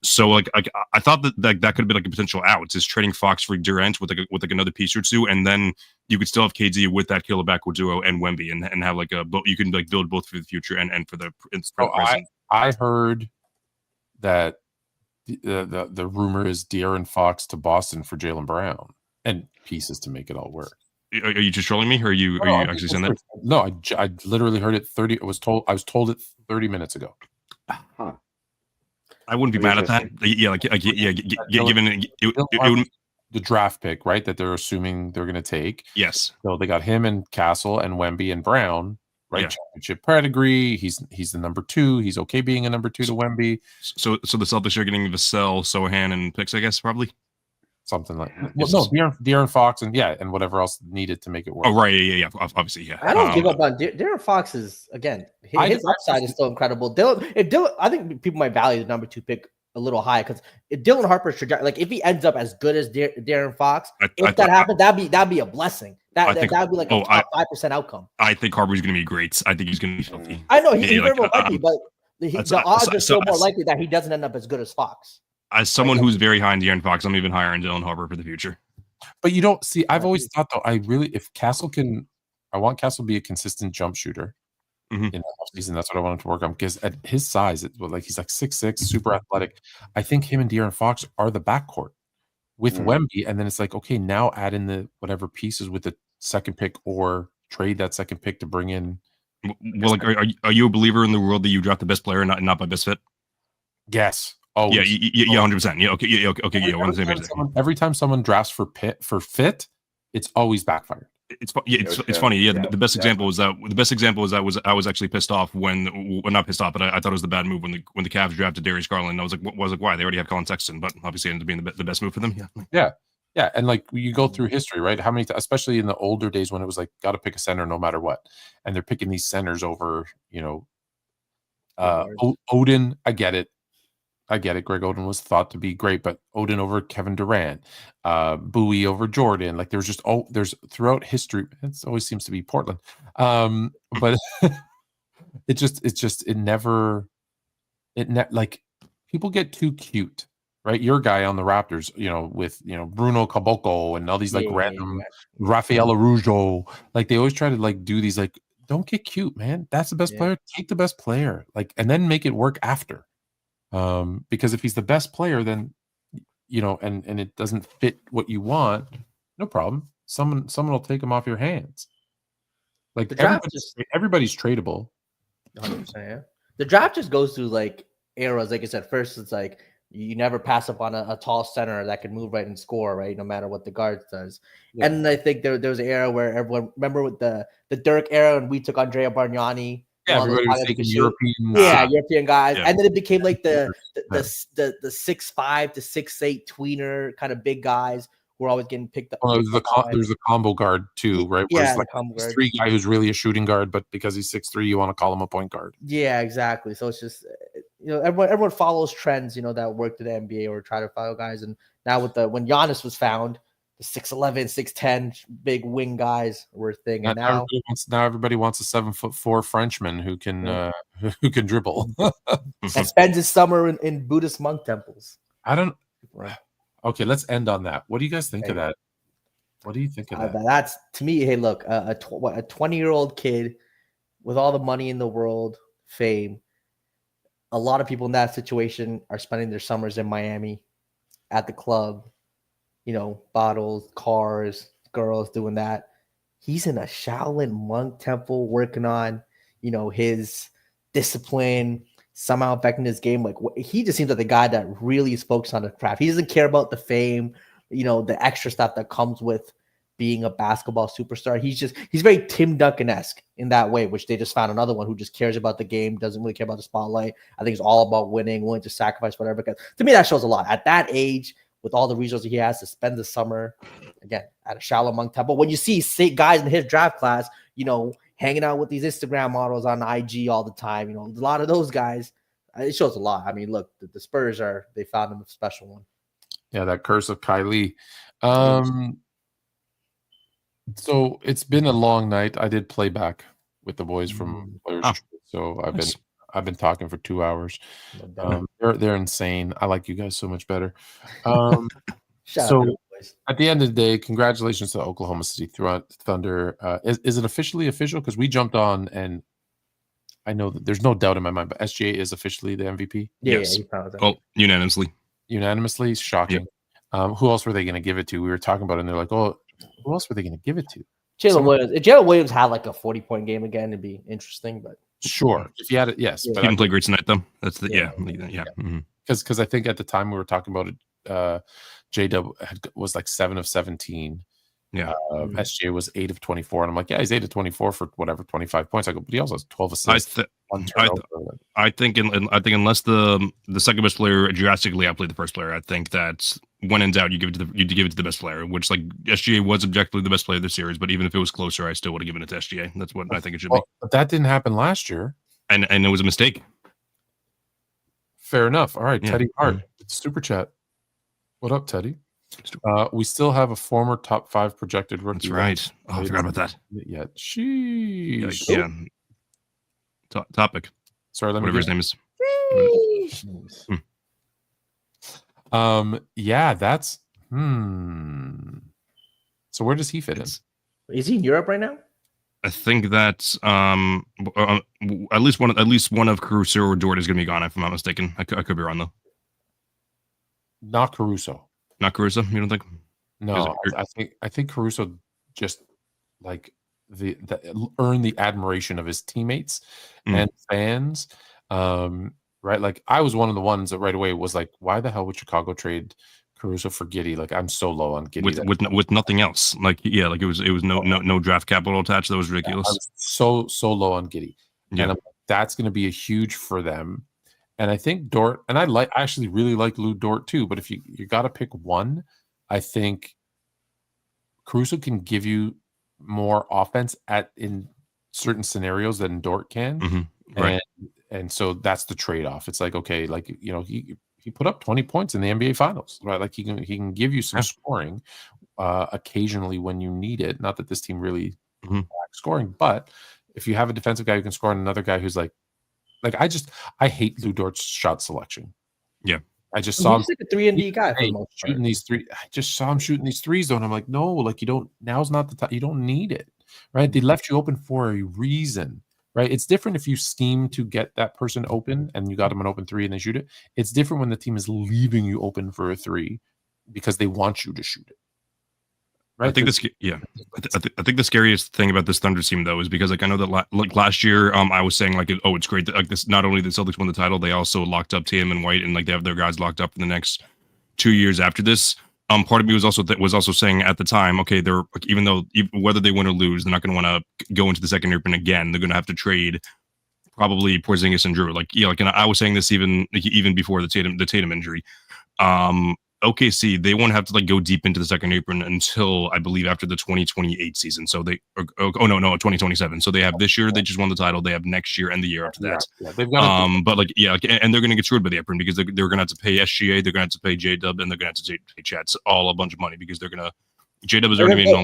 So like I thought that could have been like a potential out, is trading Fox for Durant with like another piece or two, and then you could still have KD with that killer backcourt duo and Wemby, and have like you can like build both for the future and for the present. I heard that the rumor is De'Aaron Fox to Boston for Jaylen Brown and pieces to make it all work. Are you just trolling me, or are you actually saying that? No, I literally heard it 30. I was told it 30 minutes ago. Huh. I wouldn't be mad at that. Yeah, given the draft pick, right, that they're assuming they're going to take. Yes. So they got him and Castle and Wemby and Brown, right? Yeah. Championship pedigree. He's the number 2. He's okay being a number 2 to Wemby. So the Celtics are getting Vassell, Sohan, and picks, I guess, probably. Something like that. Well, no, De'Aaron Fox and whatever else needed to make it work. Oh, right. Yeah. Obviously, yeah. I don't give up on De'Aaron Fox. Is again, his upside is still incredible. Dylan, I think people might value the number 2 pick a little high because if Dylan Harper's trajectory, like if he ends up as good as De'Aaron Fox, if that happens, that'd be a blessing. That'd be like a top 5% outcome. I think Harper's going to be great. I think he's going to be filthy. I know he very well might be, but the odds are still more likely that he doesn't end up as good as Fox. As someone who's very high on De'Aaron Fox, I'm even higher on Dylan Harper for the future. But you don't see. I've always thought though. If Castle can, I want Castle to be a consistent jump shooter in the offseason. That's what I want him to work on because at his size, he's like 6'6", super athletic. I think him and De'Aaron Fox are the backcourt with Wemby, and then it's like, okay, now add in the whatever pieces with the second pick or trade that second pick to bring in. Well, like, are you a believer in the world that you draft the best player, not by best fit? Yes. Oh yeah, 100%. Yeah, okay, yeah. Every time someone drafts for fit, it's always backfired. It's funny. Yeah, the best example was that I was actually pissed off when not pissed off, but I thought it was the bad move when the Cavs drafted Darius Garland. I was like, why? They already have Colin Sexton, but obviously it ended up being the best move for them. Yeah, and like you go through history, right? How many, especially in the older days when it was like got to pick a center no matter what, and they're picking these centers over, Odin. I get it. Greg Oden was thought to be great, but Oden over Kevin Durant, Bowie over Jordan. Like there's throughout history, it always seems to be Portland. But like people get too cute, right? You're a guy on the Raptors, with Bruno Caboclo and all these random Rafael Arujo. Like they always try to like do these like, don't get cute, man. That's the best player. Take the best player, like, and then make it work after. Because if he's the best player, then and it doesn't fit what you want, no problem. Someone will take him off your hands. Like everybody's tradable. 100%, yeah. The draft just goes through like eras. Like I said, first it's like you never pass up on a tall center that can move right and score, right, no matter what the guard does. Yeah. And I think there was an era where everyone remember with the Dirk era, and we took Andrea Bargnani. Yeah, everybody was taking European. European guys, and then it became like the 6'5" to 6'8" tweener kind of big guys who were always getting picked up. Well, there's a combo guard too, right? Where it's like a 3 guy who's really a shooting guard, but because he's 6'3", you want to call him a point guard. Yeah, exactly. So it's just everyone follows trends, that worked in the NBA or try to follow guys. And now when Giannis was found, the 6'11", 6'10" big wing guys were a thing, and now everybody wants a 7'4" Frenchman who can dribble and spends his summer in Buddhist monk temples. I don't. Okay, let's end on that. What do you guys think of that? What do you think of that? That's to me. Hey, look, a 20-year-old kid with all the money in the world, fame. A lot of people in that situation are spending their summers in Miami, at the club. Bottles, cars, girls doing that. He's in a Shaolin monk temple working on, his discipline, somehow affecting his game. Like he just seems like the guy that really is focused on the craft. He doesn't care about the fame, the extra stuff that comes with being a basketball superstar. He's very Tim Duncan-esque in that way, which they just found another one who just cares about the game, doesn't really care about the spotlight. I think it's all about winning, willing to sacrifice whatever. Because to me, that shows a lot. At that age, with all the resources he has to spend the summer, again, at a Shaolin monk temple. When you see guys in his draft class, hanging out with these Instagram models on IG all the time, a lot of those guys, it shows a lot. I mean, look, the Spurs they found him a special one. Yeah, that curse of Kylie. So it's been a long night. I did play back with the boys from Players Oh, Trip, so nice. I've been talking for 2 hours. No doubt. They're insane. I like you guys so much better. Um, Shout out to so the boys. at the end of the day, congratulations to Oklahoma City Thunder. Is it officially official? Because we jumped on, and I know that there's no doubt in my mind, but SGA is officially the MVP Yes. He found that. Oh, unanimously. unanimously. Shocking. Who else were they going to give it to? We were talking about it, and they're like, "Oh, who else were they going to give it to?" Jalen Williams. If Jalen Williams had like a 40-point game again, it'd be interesting. But Sure, if you had it, yes. Yeah. But He didn't play great tonight, though. That's the Yeah. Mhm. because I think at the time we were talking about it, J-Dub was like 7 of 17. Yeah. SGA was 8 of 24, and I'm like, yeah, he's 8 of 24 for whatever 25 points. I go, but he also has 12 assists. One turnover. I think unless the second best player drastically outplayed the first player, I think that when in doubt, you give it to the best player. Which like SGA was objectively the best player of the series, but even if it was closer, I still would have given it to SGA. That's what I think it should be. But that didn't happen last year. And it was a mistake. Fair enough. All right, Yeah. Teddy Hart, super chat. What up, Teddy? We still have a former top 5 projected rookie. That's right. Oh, I forgot about that. Yeah, sheesh. Yeah. Topic. Sorry, let me Whatever his name is. Yeah, that's So where does he fit in? Is he in Europe right now? I think that at least one of Caruso or Dort is going to be gone. If I'm not mistaken, I could be wrong though. Not Caruso. Not Caruso. You don't think? No, I think Caruso just like the earned the admiration of his teammates and fans. Right, like I was one of the ones that right away was like, why the hell would Chicago trade Caruso for Giddey? Like I'm so low on Giddey with nothing else. Like it was no draft capital attached. That was ridiculous. I was so low on Giddey. Yeah, and that's going to be a huge for them. And I think Dort, and I actually really like Lou Dort too. But if you got to pick one, I think Caruso can give you more offense in certain scenarios than Dort can. Right. And so that's the trade-off. It's like, okay, like, you know, he put up 20 points in the NBA Finals, right? Like he can give you some scoring occasionally when you need it. Not that this team really lacks scoring, but if you have a defensive guy who can score and another guy who's like I hate Lou Dort's shot selection. Yeah. I just saw him like a 3-and-D guy for the most part. shooting these three. I just saw him shooting these threes though, and I'm like, no, like now's not the time. You don't need it, right? They left you open for a reason. Right, it's different if you scheme to get that person open and you got them an open 3 and they shoot it. It's different when the team is leaving you open for a 3 because they want you to shoot it. Right? I think I think the scariest thing about this Thunder team though is because like I know that like last year I was saying like it's great that like this not only the Celtics won the title, they also locked up Tatum and White and like they have their guys locked up for the next 2 years after this. Part of me was also saying at the time, okay, they're like, even though whether they win or lose, they're not going to want to go into the second open again. They're going to have to trade probably Porzingis and Drew. Like and I was saying this even before the Tatum injury. OKC, they won't have to like go deep into the second apron until I believe after the 2028 season. So 2027. So they have this year, they just won the title. They have next year and the year after that. Yeah, they've got but like and they're going to get screwed by the apron because they're going to have to pay SGA, they're going to have to pay J-Dub, and they're going to have to pay Chat's all a bunch of money because they're going to J-Dub is already made they're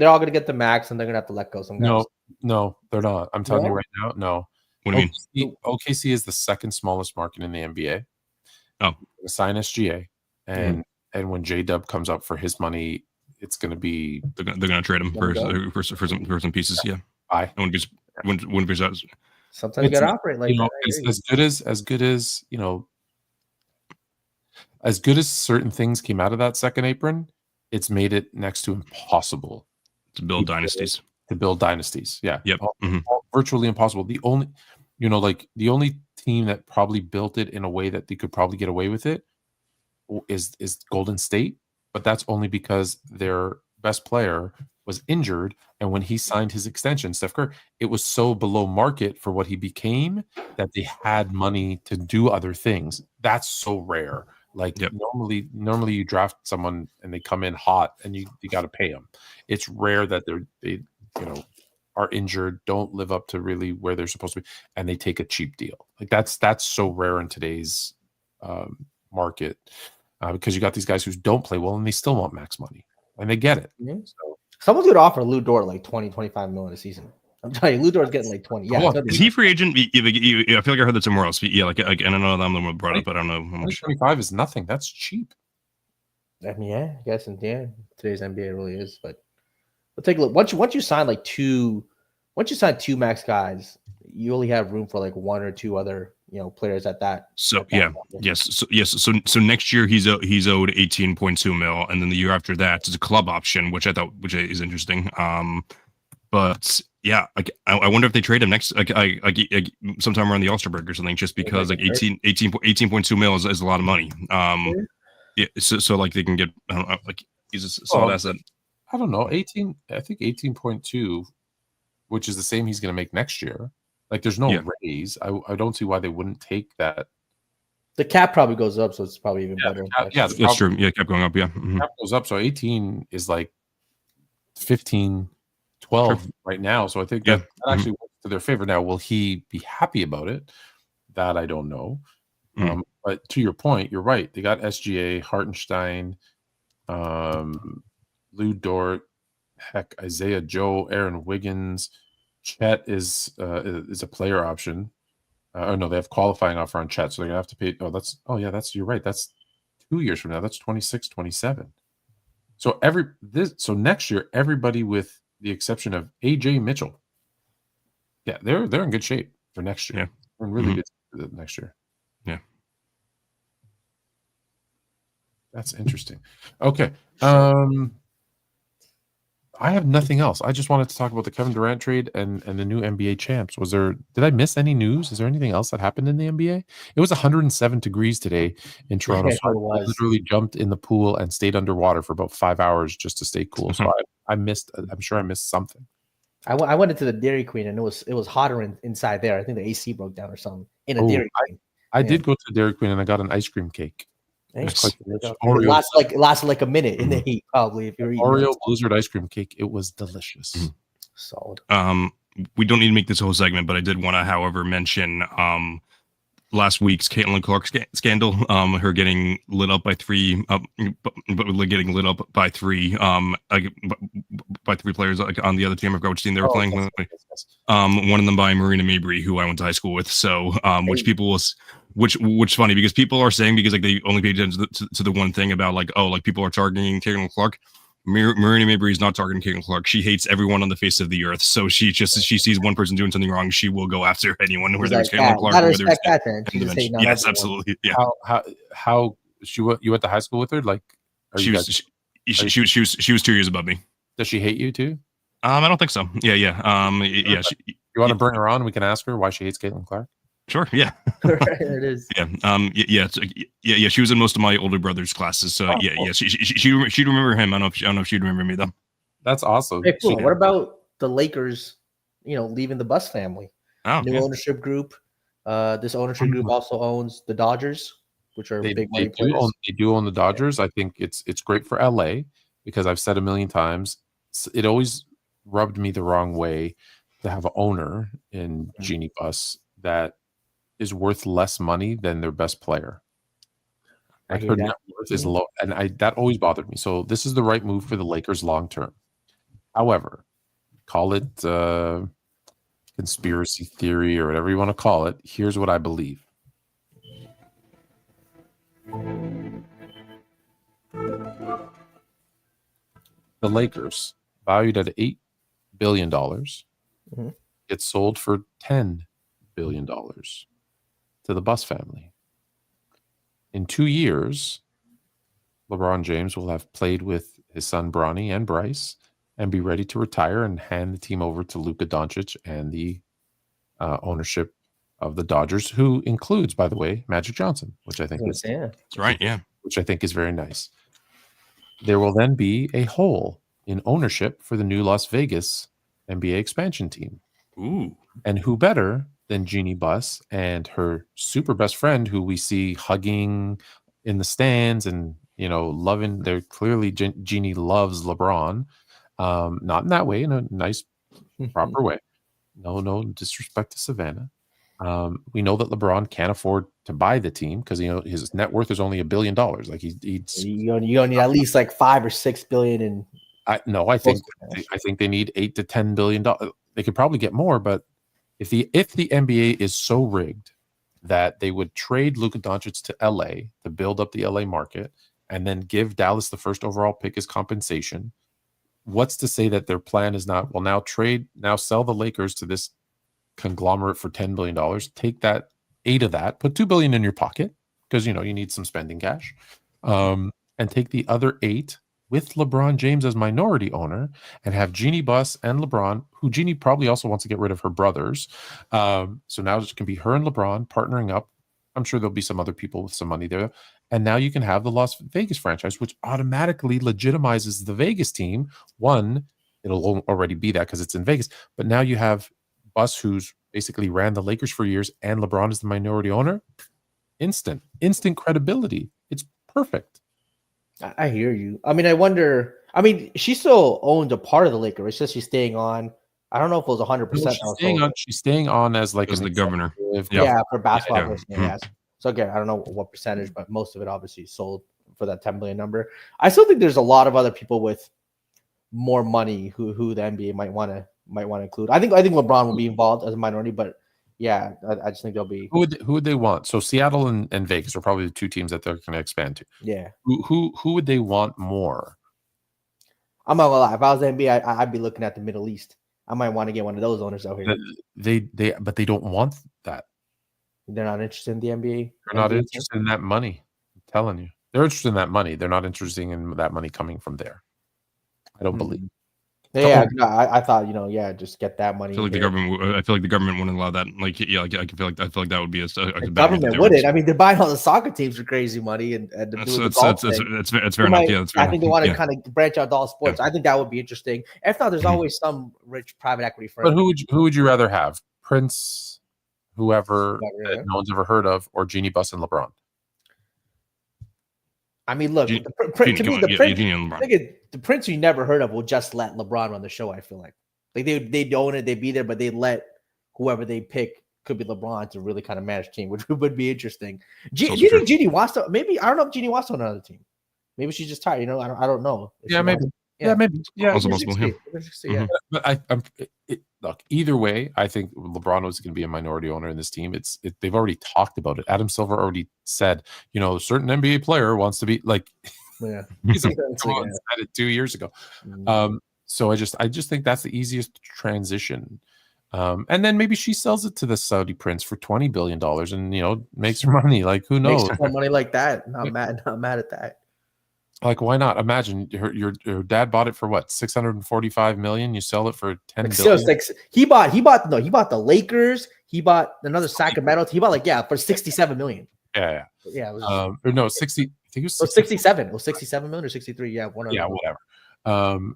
all going to get the max and they're going to have to let go some guys. No, they're not. I'm telling you right now, no. What do you mean? OKC is the second smallest market in the NBA. Oh, sign SGA. And when J-Dub comes up for his money, it's going to be they're going to trade him for some pieces. Yeah, I wouldn't be that. Sometimes you got to operate like that. As good as certain things came out of that second apron, it's made it next to impossible to build dynasties. Yeah. Yep. Virtually impossible. The only team that probably built it in a way that they could probably get away with it is Golden State, but that's only because their best player was injured, and when he signed his extension, Steph Curry, it was so below market for what he became that they had money to do other things. That's so rare. Like normally you draft someone and they come in hot and you got to pay them. It's rare that they are injured, don't live up to really where they're supposed to be, and they take a cheap deal. Like that's so rare in today's market. because you got these guys who don't play well and they still want max money, and they get it. Yeah. So Someone's going to offer Lou Dort like 20, 25 million a season. I'm telling you, Lou Dort's getting like 20. Yeah, Is he free agent? I feel like I heard that somewhere else. Yeah, like I don't know that I'm the one brought up, but I don't know how much. 25 is nothing. That's cheap. I mean, yeah, I guess, and yeah, today's NBA really is. But we'll take a look. Once you sign two max guys, you only have room for like one or two other players at that. So at that level. So next year he's owed 18.2 mil, and then the year after that is a club option, which is interesting. But yeah, like I wonder if they trade him next, like sometime around the All-Star break or something, just because like 18.2 mil is a lot of money. Yeah, so like they can get, I don't know, like he's a solid asset. I don't know, 18. I think 18.2, which is the same he's going to make next year. Like there's no raise. I don't see why they wouldn't take that. The cap probably goes up, so it's probably even better. That's true. Yeah, kept going up. Yeah, cap goes up, so 18 is like 15, 12 right now. So I think that actually works to their favor. Now, will he be happy about it? That I don't know. But to your point, you're right. They got SGA, Hartenstein, Lou Dort, heck, Isaiah Joe, Aaron Wiggins. Chet is a player option. Oh no, they have qualifying offer on Chet, so they're gonna have to pay. You're right. That's 2 years from now. That's 26, 27. So next year, everybody with the exception of AJ Mitchell, yeah, they're in good shape for next year. Yeah, they're in really good shape for next year. Yeah, that's interesting. Okay. I have nothing else. I just wanted to talk about the Kevin Durant trade and the new NBA champs. Did I miss any news? Is there anything else that happened in the NBA? It was 107 degrees today in Toronto. Yeah, so I literally jumped in the pool and stayed underwater for about 5 hours just to stay cool. So I'm sure I missed something. I went into the Dairy Queen and it was hotter inside there. I think the AC broke down or something in a Dairy Queen. I did go to the Dairy Queen and I got an ice cream cake. Nice. It lasted like a minute in the heat, probably, if you're eating Oreo Blizzard ice cream cake. It was delicious. Solid. We don't need to make this whole segment, but I did want to, however, mention last week's Caitlin Clark scandal. Her getting lit up by three, getting lit up by three, by three players on the other team. I forgot which team they were playing. Yes. One of them by Marina Mabry, who I went to high school with. So, which funny because people are saying, because like they only pay attention to the one thing about like, oh, like people are targeting Caitlin Clark. Marina Mabry is not targeting Caitlin Clark. She hates everyone on the face of the earth. So she sees one person doing something wrong, she will go after anyone, whether it's Caitlin Clark, whether it's yes, absolutely. Yeah. How you went to high school with her? Like she was 2 years above me. Does she hate you too? I don't think so. Yeah. You want to bring her on? We can ask her why she hates Caitlin Clark. Sure. Yeah. It is. Yeah. She was in most of my older brother's classes. So she'd remember him. I don't know if she'd remember me though. That's awesome. Hey, cool. What about the Lakers? Leaving the Buss family. New ownership group. This ownership group also owns the Dodgers, which are big money players. They do own the Dodgers. I think it's great for LA because I've said a million times, it always rubbed me the wrong way to have an owner in Jeannie Buss that is worth less money than their best player. Like her net worth is low, and that always bothered me. So this is the right move for the Lakers long term. However, call it conspiracy theory or whatever you want to call it. Here's what I believe. The Lakers, valued at $8 billion, gets sold for $10 billion to the Buss family. In 2 years, LeBron James will have played with his son Bronny and Bryce and be ready to retire and hand the team over to Luka Doncic and the ownership of the Dodgers, who includes, by the way, Magic Johnson, which I think that's right, yeah, which I think is very nice. There will then be a hole in ownership for the new Las Vegas NBA expansion team. Ooh, and who better than Jeannie Buss and her super best friend, who we see hugging in the stands and loving. They're clearly Jeannie loves LeBron, not in that way, in a nice, proper way. No disrespect to Savannah, We know that LeBron can't afford to buy the team because his net worth is only $1 billion. Like he's you need at least like 5 or 6 billion in. I think they need $8 to $10 billion. They could probably get more, but if the NBA is so rigged that they would trade Luka Doncic to LA to build up the LA market and then give Dallas the first overall pick as compensation, what's to say that their plan is not, well, now sell the Lakers to this conglomerate for $10 billion, take that 8 of that, put $2 billion in your pocket because you need some spending cash, and take the other 8 with LeBron James as minority owner and have Jeannie Buss and LeBron, who Jeannie probably also wants to get rid of her brothers. So now it can be her and LeBron partnering up. I'm sure there'll be some other people with some money there. And now you can have the Las Vegas franchise, which automatically legitimizes the Vegas team. One, it'll already be that because it's in Vegas. But now you have Buss, who's basically ran the Lakers for years, and LeBron is the minority owner. Instant credibility. It's perfect. I hear you. I mean, I wonder. I mean, she still owns a part of the Lakers. It's just she's staying on. I don't know if it was 100%. She's staying on as like the governor. Yeah, for basketball. Yeah. Yes. So again, I don't know what percentage, but most of it obviously sold for that 10 billion number. I still think there's a lot of other people with more money who the NBA might want to include. I think LeBron will be involved as a minority, but yeah, I just think they'll be. Who would they want? So Seattle and Vegas are probably the 2 teams that they're going to expand to. Yeah. Who would they want more? I'm not gonna lie. If I was the NBA, I'd be looking at the Middle East. I might want to get one of those owners out here. But they don't want that. They're not interested in the NBA. They're not interested in that money. I'm telling you, they're interested in that money. They're not interested in that money coming from there. I don't believe. Yeah, no, I thought just get that money. I feel like the government wouldn't allow that. Like, yeah, I feel like that would be a the government wouldn't. I mean, they're buying all the soccer teams for crazy money and it's fair enough. Yeah, I think they want to kind of branch out to all sports. Yeah. I think that would be interesting. If not, there's always some rich private equity firm. But who would you rather have? Prince, whoever that no one's ever heard of, or Jeannie Buss and LeBron? I mean, look, the Prince you never heard of will just let LeBron run the show. I feel like they own it, they be there, but they let whoever they pick, could be LeBron, to really kind of manage the team, which would be interesting. Do you think Jeannie wants to? Maybe I don't know if Jeannie wants to on another team. Maybe she's just tired. I don't know. Yeah, maybe. Maybe. Yeah, also possible. Yeah. But look, either way, I think LeBron was going to be a minority owner in this team. They've already talked about it. Adam Silver already said, a certain NBA player wants to be like. Yeah, he's said it 2 years ago. So I just think that's the easiest transition. And then maybe she sells it to the Saudi prince for $20 billion and makes her money. Like, who knows? Makes more money like that. Not mad at that. Like, why not? Imagine your dad bought it for what, $645 million. You sell it for $10 billion. He bought the Lakers. He bought another Sacramento. He bought for $67 million. Yeah. It was, no, 60. I think it was 67. It was 67 million or 63. Yeah, whatever.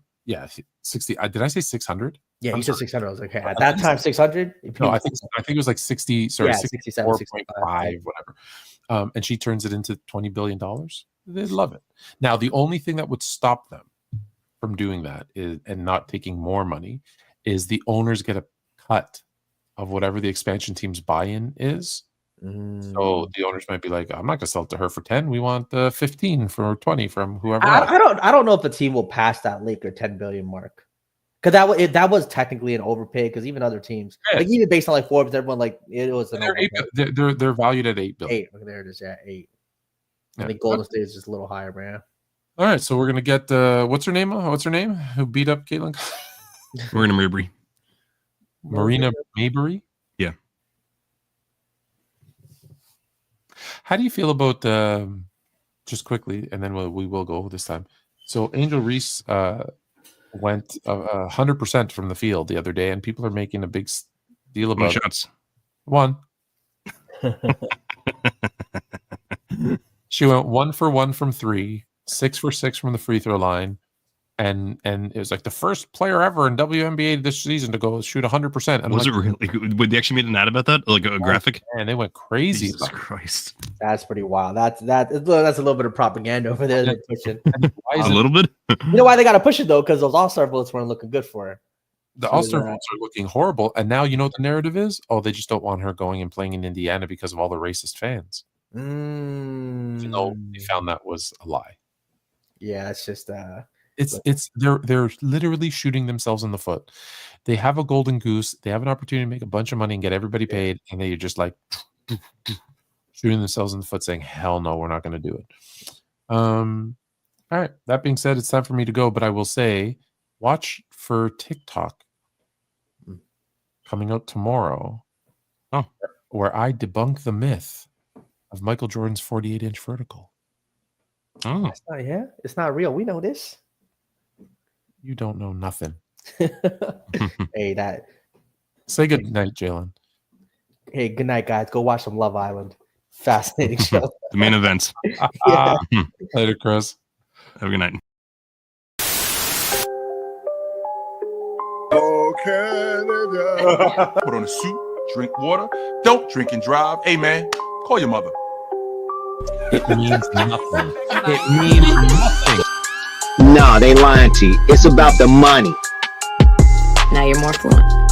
60. Did I say 600? Yeah, you said 600. I was like, hey, at that time, 600. No, I think it was like 60. Sorry, 67, 64.5, whatever. And she turns it into $20 billion. They'd love it. Now, the only thing that would stop them from doing that and not taking more money is the owners get a cut of whatever the expansion team's buy-in is. So the owners might be like, I'm not going to sell it to her for 10. We want 15 for 20 from whoever. I don't know if the team will pass that Laker 10 billion mark, because that was technically an overpay. Because even other teams, even based on Forbes, everyone it was an overpay. They're valued at $8 billion. 8. Okay, there it is. Yeah, 8. I think Golden State is just a little higher, man. All right, so we're gonna get what's her name? Who beat up Caitlin? Marina Mabury. Marina Mabury. Yeah. How do you feel about just quickly, and then we will go this time. So Angel Reese went 100% from the field the other day, and people are making a big deal about shots. One. She went 1 for 1 from 3, 6 for 6 from the free throw line, and it was like the first player ever in WNBA this season to go shoot 100%. And was it really? Would they actually made an ad about that, like a graphic? And they went crazy. Jesus Christ, that's pretty wild. That's a little bit of propaganda over there. They're pushing a little bit. You know why they got to push it though? Because those All-Star votes weren't looking good for her. The All-Star votes are looking horrible. And now you know what the narrative is? Oh, they just don't want her going and playing in Indiana because of all the racist fans. Even though they found that was a lie. Yeah, it's just they're literally shooting themselves in the foot. They have a golden goose. They have an opportunity to make a bunch of money and get everybody paid, and they're just like shooting themselves in the foot, saying, "Hell no, we're not going to do it." All right. That being said, it's time for me to go. But I will say, watch for TikTok coming out tomorrow. Where I debunk the myth of Michael Jordan's 48-inch vertical. Oh, it's not real. We know this. You don't know nothing. Hey, say good night, Jalen. Hey, good night, guys. Go watch some Love Island. Fascinating show. The main events. Later, Chris. Have a good night. Oh, Canada. Put on a suit, drink water, don't drink and drive. Hey, man, call your mother. It means nothing. It means nothing. No, they lying to you. It's about the money. Now you're more fluent.